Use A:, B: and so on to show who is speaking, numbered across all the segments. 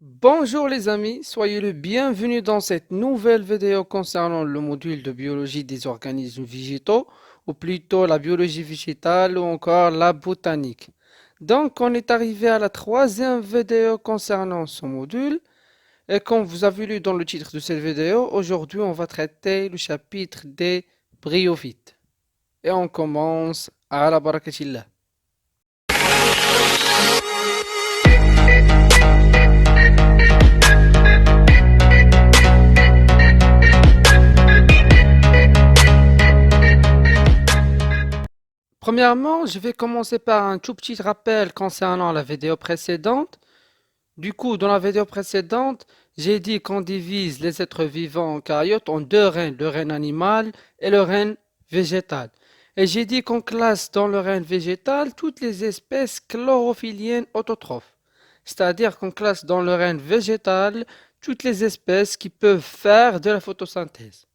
A: Bonjour les amis, soyez le bienvenu dans cette nouvelle vidéo concernant le module de biologie des organismes végétaux, ou plutôt la biologie végétale ou encore la botanique. Donc on est arrivé à la troisième vidéo concernant ce module, et comme vous avez lu dans le titre de cette vidéo, aujourd'hui on va traiter le chapitre des bryophytes. Et on commence à la barakatillah. Premièrement, je vais commencer par un tout petit rappel concernant la vidéo précédente. Du coup, dans la vidéo précédente, j'ai dit qu'on divise les êtres vivants en caryotes en deux règnes, le règne animal et le règne végétal. Et j'ai dit qu'on classe dans le règne végétal toutes les espèces chlorophylliennes autotrophes. C'est-à-dire qu'on classe dans le règne végétal toutes les espèces qui peuvent faire de la photosynthèse.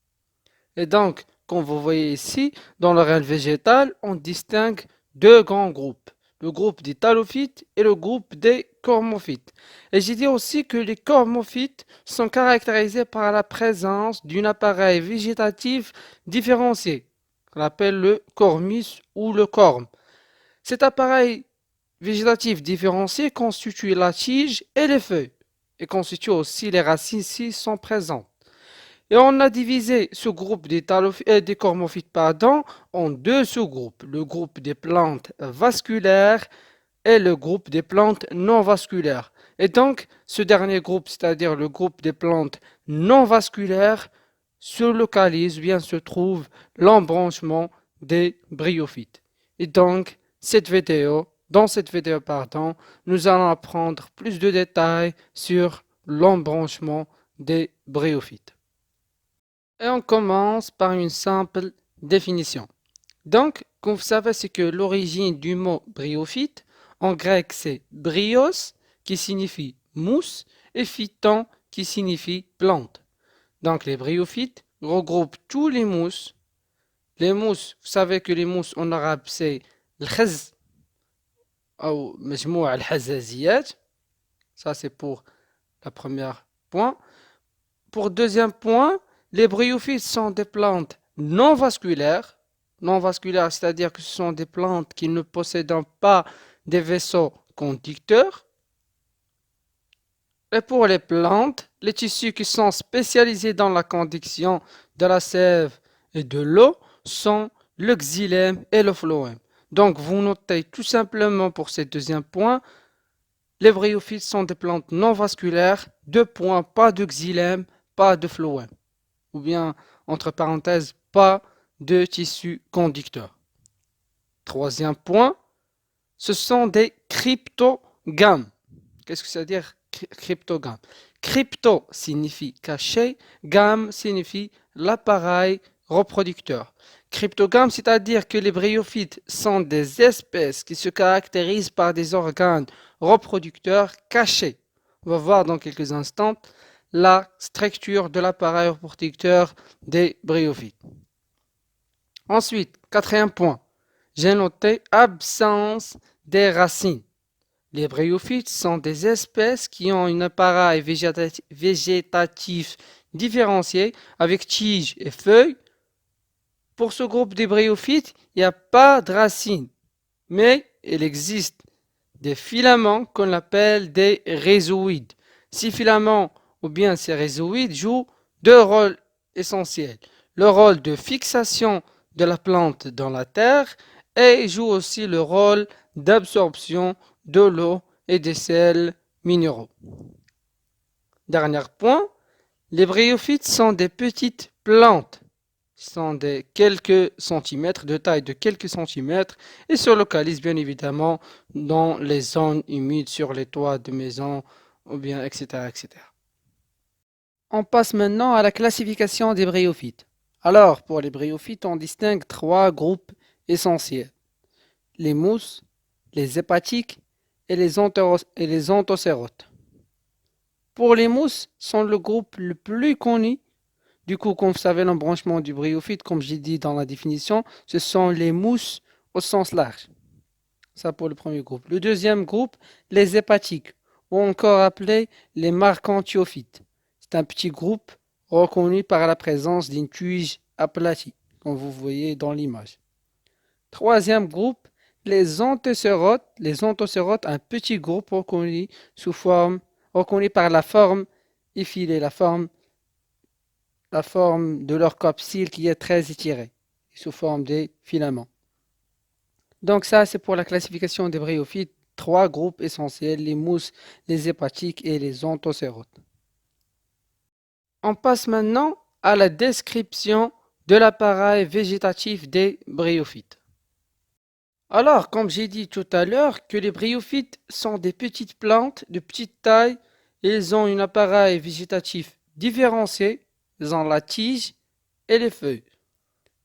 A: Et donc, comme vous voyez ici, dans le règne végétal, on distingue deux grands groupes. Le groupe des thalophytes et le groupe des cormophytes. Et j'ai dit aussi que les cormophytes sont caractérisés par la présence d'un appareil végétatif différencié, qu'on appelle le cormus ou le corme. Cet appareil végétatif différencié constitue la tige et les feuilles, et constitue aussi les racines s'ils sont présentes. Et on a divisé ce groupe des cormophytes en deux sous-groupes, le groupe des plantes vasculaires et le groupe des plantes non vasculaires. Et donc, ce dernier groupe, c'est-à-dire le groupe des plantes non vasculaires, se localise, bien se trouve l'embranchement des bryophytes. Et donc, dans cette vidéo, nous allons apprendre plus de détails sur l'embranchement des bryophytes. Et on commence par une simple définition. Donc, comme vous savez, c'est que l'origine du mot bryophyte, en grec, c'est bryos, qui signifie mousse, et phyton, qui signifie plante. Donc, les bryophytes regroupent tous les mousses. Les mousses, vous savez que les mousses en arabe, c'est الخز أو مجموع الحزازيات. Ça, c'est pour la première point. Pour deuxième point, les bryophytes sont des plantes non vasculaires. Non vasculaires, c'est-à-dire que ce sont des plantes qui ne possèdent pas des vaisseaux conducteurs. Et pour les plantes, les tissus qui sont spécialisés dans la conduction de la sève et de l'eau sont le xylème et le phloème. Donc vous notez tout simplement pour ces deuxième points, les bryophytes sont des plantes non vasculaires, deux points, pas de xylème, pas de phloème. Ou bien, entre parenthèses, pas de tissu conducteur. Troisième point, ce sont des cryptogames. Qu'est-ce que ça veut dire cryptogame? Crypto signifie caché, gamme signifie l'appareil reproducteur. Cryptogame, c'est-à-dire que les bryophytes sont des espèces qui se caractérisent par des organes reproducteurs cachés. On va voir dans quelques instants la structure de l'appareil reproducteur des bryophytes. Ensuite, quatrième point, j'ai noté absence des racines. Les bryophytes sont des espèces qui ont un appareil végétatif différencié avec tiges et feuilles. Pour ce groupe des bryophytes, il n'y a pas de racines, mais il existe des filaments qu'on appelle des rhizoïdes. Ces filaments ou bien ces rhizoïdes jouent deux rôles essentiels. Le rôle de fixation de la plante dans la terre et jouent aussi le rôle d'absorption de l'eau et des sels minéraux. Dernier point, les bryophytes sont des petites plantes. Sont des quelques centimètres, de taille de quelques centimètres, et se localisent bien évidemment dans les zones humides, sur les toits de maisons, ou bien etc., etc. On passe maintenant à la classification des bryophytes. Alors, pour les bryophytes, on distingue trois groupes essentiels. Les mousses, les hépatiques et les anthocérotes. Pour les mousses, sont le groupe le plus connu. Du coup, comme vous savez, l'embranchement du bryophyte, comme j'ai dit dans la définition, ce sont les mousses au sens large. Ça pour le premier groupe. Le deuxième groupe, les hépatiques, ou encore appelés les marchantiophytes. C'est un petit groupe reconnu par la présence d'une tige aplatie, comme vous voyez dans l'image. Troisième groupe, les anthocérotes. Les anthocérotes, un petit groupe reconnu par la forme effilée, la forme de leur copcile qui est très étirée, sous forme des filaments. Donc ça, c'est pour la classification des bryophytes. Trois groupes essentiels, les mousses, les hépatiques et les anthocérotes. On passe maintenant à la description de l'appareil végétatif des bryophytes. Alors, comme j'ai dit tout à l'heure, que les bryophytes sont des petites plantes de petite taille et ils ont un appareil végétatif différencié. Ils ont la tige et les feuilles.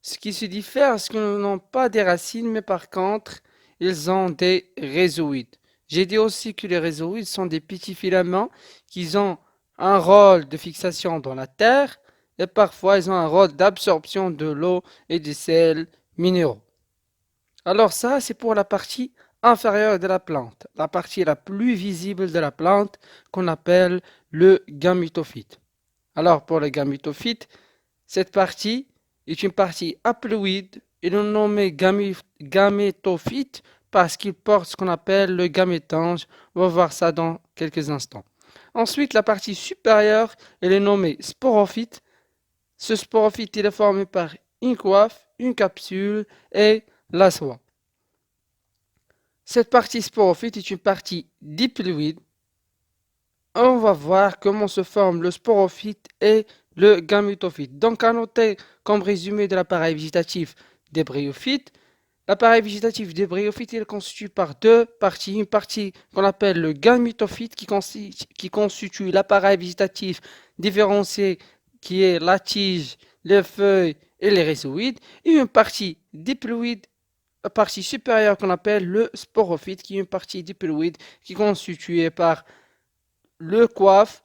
A: Ce qui se diffère, c'est qu'ils n'ont pas des racines, mais par contre, ils ont des rhizoïdes. J'ai dit aussi que les rhizoïdes sont des petits filaments qui ont un rôle de fixation dans la terre et parfois ils ont un rôle d'absorption de l'eau et des sels minéraux. Alors ça, c'est pour la partie inférieure de la plante, la partie la plus visible de la plante qu'on appelle le gamétophyte. Alors pour le gamétophyte, cette partie est une partie haploïde et nous nommons gamétophyte parce qu'il porte ce qu'on appelle le gamétange. On va voir ça dans quelques instants. Ensuite, la partie supérieure, elle est nommée sporophyte. Ce sporophyte, il est formé par une coiffe, une capsule et la soie. Cette partie sporophyte est une partie diploïde. On va voir comment se forment le sporophyte et le gamétophyte. Donc à noter comme résumé de l'appareil végétatif des bryophytes, l'appareil végétatif des bryophytes est constitué par deux parties. Une partie qu'on appelle le gamétophyte qui constitue l'appareil végétatif différencié qui est la tige, les feuilles et les rhizoïdes, et une partie diploïde, la partie supérieure qu'on appelle le sporophyte, qui est une partie diploïde qui est constituée par le coiffe,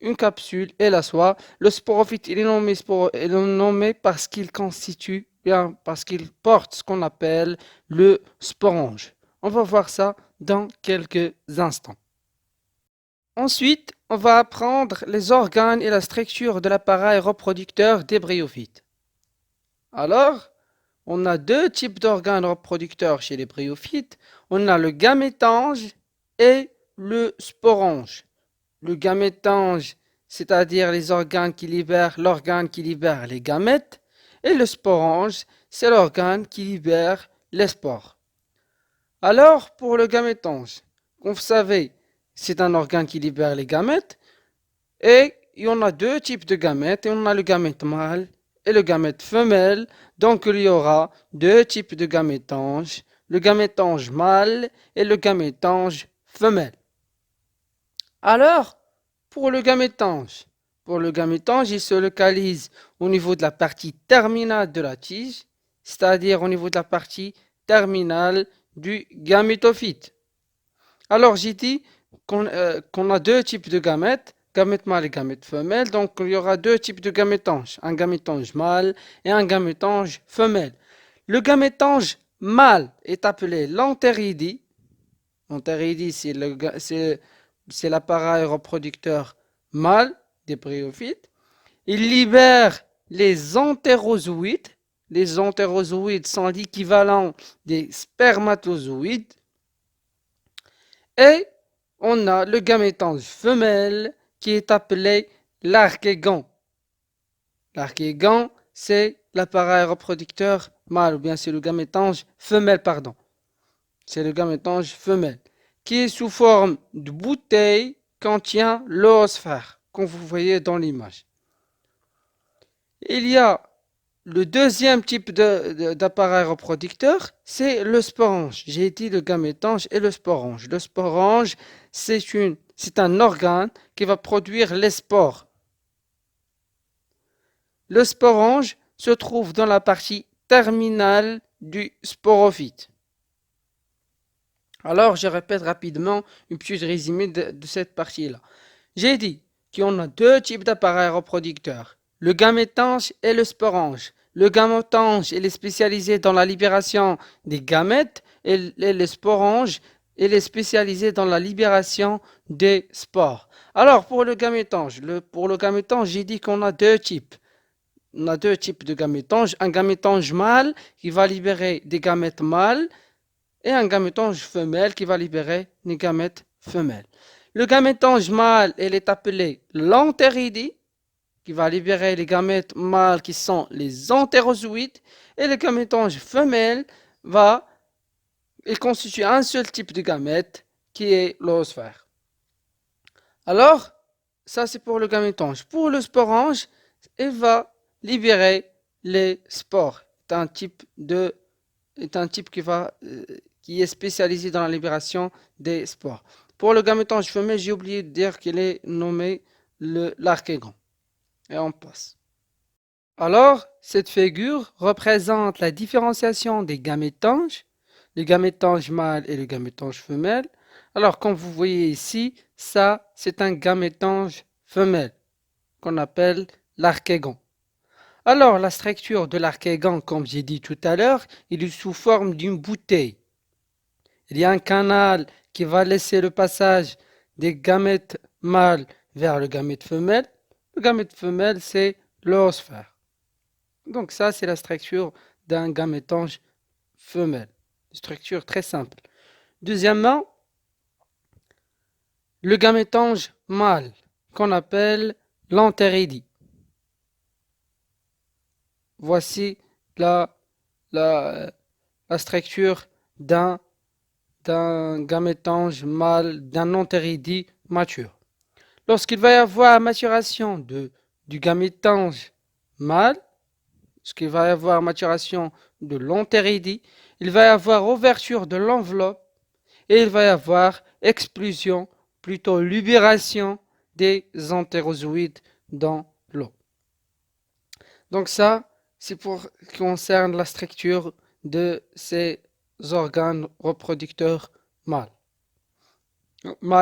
A: une capsule et la soie. Le sporophyte il est nommé parce qu'il constitue, bien parce qu'il porte ce qu'on appelle le sporange. On va voir ça dans quelques instants. Ensuite, on va apprendre les organes et la structure de l'appareil reproducteur des bryophytes. Alors, on a deux types d'organes reproducteurs chez les bryophytes. On a le gamétange et le sporange. Le gamétange, c'est-à-dire l'organe qui libère les gamètes, et le sporange, c'est l'organe qui libère les spores. Alors, pour le gamétange, comme vous savez, c'est un organe qui libère les gamètes, et il y en a deux types de gamètes, et on a le gamète mâle et le gamète femelle, donc il y aura deux types de gamétange, le gamétange mâle et le gamétange femelle. Alors, pour le gamétange, il se localise au niveau de la partie terminale de la tige, c'est-à-dire au niveau de la partie terminale du gamétophyte. Alors, j'ai dit qu'on a deux types de gamètes, gamète mâle et gamète femelle, donc il y aura deux types de gamétange, un gamétange mâle et un gamétange femelle. Le gamétange mâle est appelé l'entéridie. L'entéridie, c'est l'appareil reproducteur mâle des bryophytes. Il libère les entérozoïdes. Les entérozoïdes sont l'équivalent des spermatozoïdes. Et on a le gamétange femelle qui est appelé l'archégon. L'archégon, c'est l'appareil reproducteur mâle, ou bien c'est le gamétange femelle, pardon. C'est le gamétange femelle, qui est sous forme de bouteille contient l'oosphère, comme vous voyez dans l'image. Il y a le deuxième type d'appareil reproducteur, c'est le sporange. J'ai dit le gamétange et le sporange. Le sporange, c'est un organe qui va produire les spores. Le sporange se trouve dans la partie terminale du sporophyte. Alors, je répète rapidement un petit résumé de cette partie-là. J'ai dit qu'on a deux types d'appareils reproducteurs, le gamétange et le sporange. Le gamétange il est spécialisé dans la libération des gamètes et le sporange elle est spécialisée dans la libération des spores. Alors, pour le gamétange, j'ai dit qu'on a deux types. On a deux types de gamétange. Un gamétange mâle qui va libérer des gamètes mâles et un gamétange femelle qui va libérer des gamètes femelles. Le gamétange mâle, elle est appelée l'entéridie, qui va libérer les gamètes mâles qui sont les entérozoïdes, et le gamétange femelle il constitue un seul type de gamète qui est l'oosphère. Alors, ça c'est pour le gamétange. Pour le sporange, il va libérer les spores. C'est un type qui est spécialisé dans la libération des spores. Pour le gamétange femelle, j'ai oublié de dire qu'il est nommé l'archégon. Et on passe. Alors, cette figure représente la différenciation des gamétanges, le gamétange mâle et le gamétange femelle. Alors, comme vous voyez ici, ça, c'est un gamétange femelle qu'on appelle l'archégon. Alors, la structure de l'archégon, comme j'ai dit tout à l'heure, il est sous forme d'une bouteille. Il y a un canal qui va laisser le passage des gamètes mâles vers le gamète femelle. Le gamète femelle, c'est l'oosphère. Donc ça, c'est la structure d'un gamétange femelle. Une structure très simple. Deuxièmement, le gamétange mâle, qu'on appelle l'entéridie. Voici la structure d'un gamétange mâle, d'un entéridie mature. Lorsqu'il va y avoir maturation du gamétange mâle, lorsqu'il va y avoir maturation de l'entéridie, il va y avoir ouverture de l'enveloppe et il va y avoir expulsion, plutôt libération des entérozoïdes dans l'eau. Donc ça, c'est pour ce qui concerne la structure de ces organes reproducteurs mâles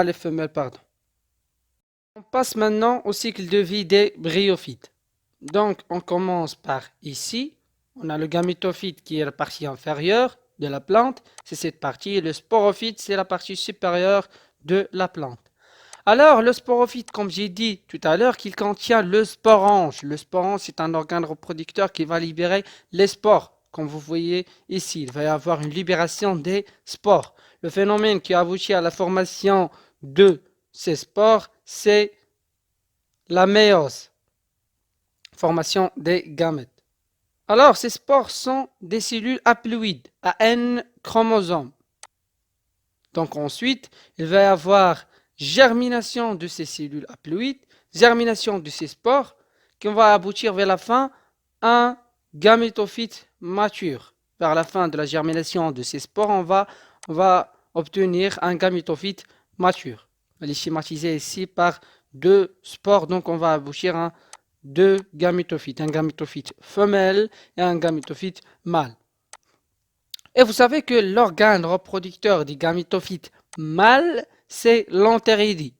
A: et femelles, pardon. On passe maintenant au cycle de vie des bryophytes. Donc, on commence par ici. On a le gamétophyte qui est la partie inférieure de la plante. C'est cette partie. Et le sporophyte, c'est la partie supérieure de la plante. Alors, le sporophyte, comme j'ai dit tout à l'heure, qu'il contient le sporange. Le sporange, c'est un organe reproducteur qui va libérer les spores. Comme vous voyez ici, il va y avoir une libération des spores. Le phénomène qui aboutit à la formation de ces spores, c'est la méiose, formation des gamètes. Alors, ces spores sont des cellules haploïdes à N chromosomes. Donc ensuite, il va y avoir germination de ces cellules haploïdes, germination de ces spores, qui va aboutir vers la fin à un gamétophyte mature. Vers la fin de la germination de ces spores, on va obtenir un gamétophyte mature. Elle est schématisée ici par deux spores, donc on va aboutir à deux gamétophytes, un gamétophyte femelle et un gamétophyte mâle. Et vous savez que l'organe reproducteur des gamétophytes mâles, c'est l'entéridie,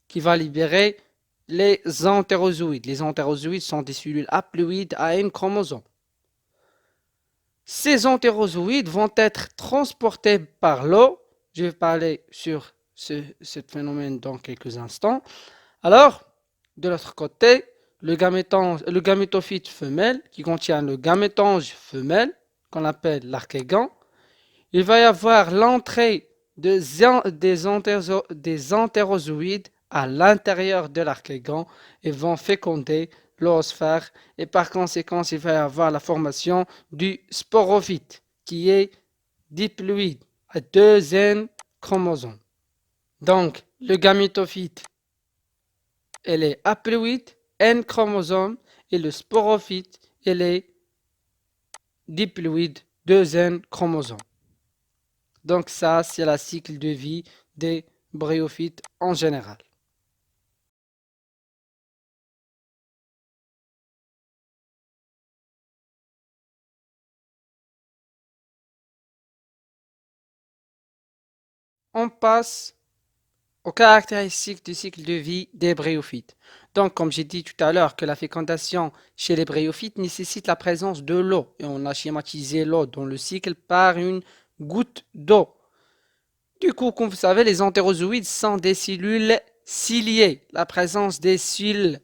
A: qui va libérer les entérozoïdes. Les entérozoïdes sont des cellules haploïdes à N chromosomes. Ces entérozoïdes vont être transportés par l'eau. Je vais parler sur ce phénomène dans quelques instants. Alors, de l'autre côté, le gamétophyte femelle, qui contient le gamétange femelle, qu'on appelle l'archégon, il va y avoir l'entrée des entérozoïdes à l'intérieur de l'archégon et vont féconder l'oosphère et par conséquent il va y avoir la formation du sporophyte qui est diploïde à 2 N chromosomes. Donc le gamétophyte elle est haploïde, N chromosomes et le sporophyte elle est diploïde, 2 N chromosomes. Donc ça, c'est le cycle de vie des bryophytes en général. On passe aux caractéristiques du cycle de vie des bryophytes. Donc, comme j'ai dit tout à l'heure que la fécondation chez les bryophytes nécessite la présence de l'eau. Et on a schématisé l'eau dans le cycle par une goutte d'eau. Du coup, comme vous savez, les entérozoïdes sont des cellules ciliées. La présence des cils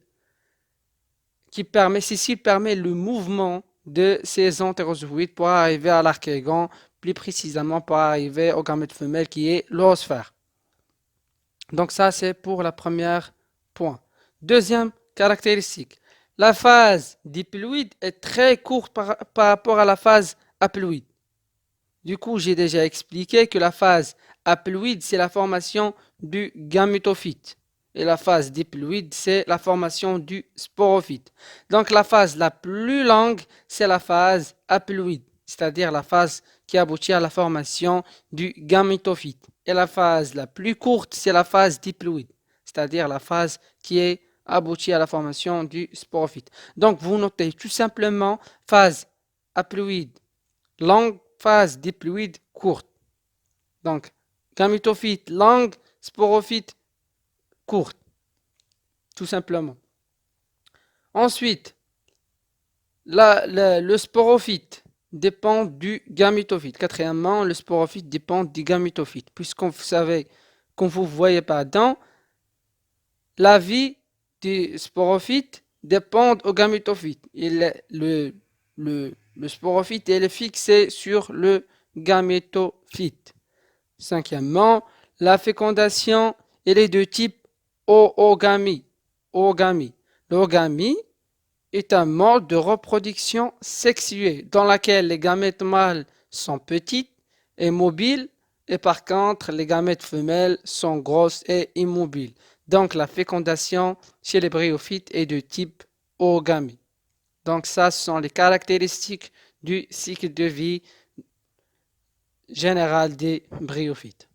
A: ces cils permet le mouvement de ces entérozoïdes pour arriver à l'archégon, plus précisément pour arriver au gamète femelle qui est l'oosphère. Donc ça, c'est pour la première point. Deuxième caractéristique, la phase diploïde est très courte par rapport à la phase haploïde. Du coup, j'ai déjà expliqué que la phase haploïde, c'est la formation du gamétophyte. Et la phase diploïde, c'est la formation du sporophyte. Donc la phase la plus longue, c'est la phase haploïde, c'est-à-dire la phase qui aboutit à la formation du gamétophyte. Et la phase la plus courte, c'est la phase diploïde, c'est-à-dire la phase qui aboutit à la formation du sporophyte. Donc vous notez tout simplement phase haploïde longue, phase diploïde courte. Donc gamétophyte longue, sporophyte courte, tout simplement. Ensuite, le sporophyte dépend du gamétophyte. Quatrièmement, le sporophyte dépend du gamétophyte. Puisqu'on vous savez, comme vous voyez pas dedans, la vie du sporophyte dépend au gamétophyte. Le sporophyte est fixé sur le gamétophyte. Cinquièmement, la fécondation elle est de type oogamie. L'oogamie est un mode de reproduction sexuée dans lequel les gamètes mâles sont petites et mobiles et par contre les gamètes femelles sont grosses et immobiles. Donc la fécondation chez les bryophytes est de type oogamie. Donc ça, ce sont les caractéristiques du cycle de vie général des bryophytes.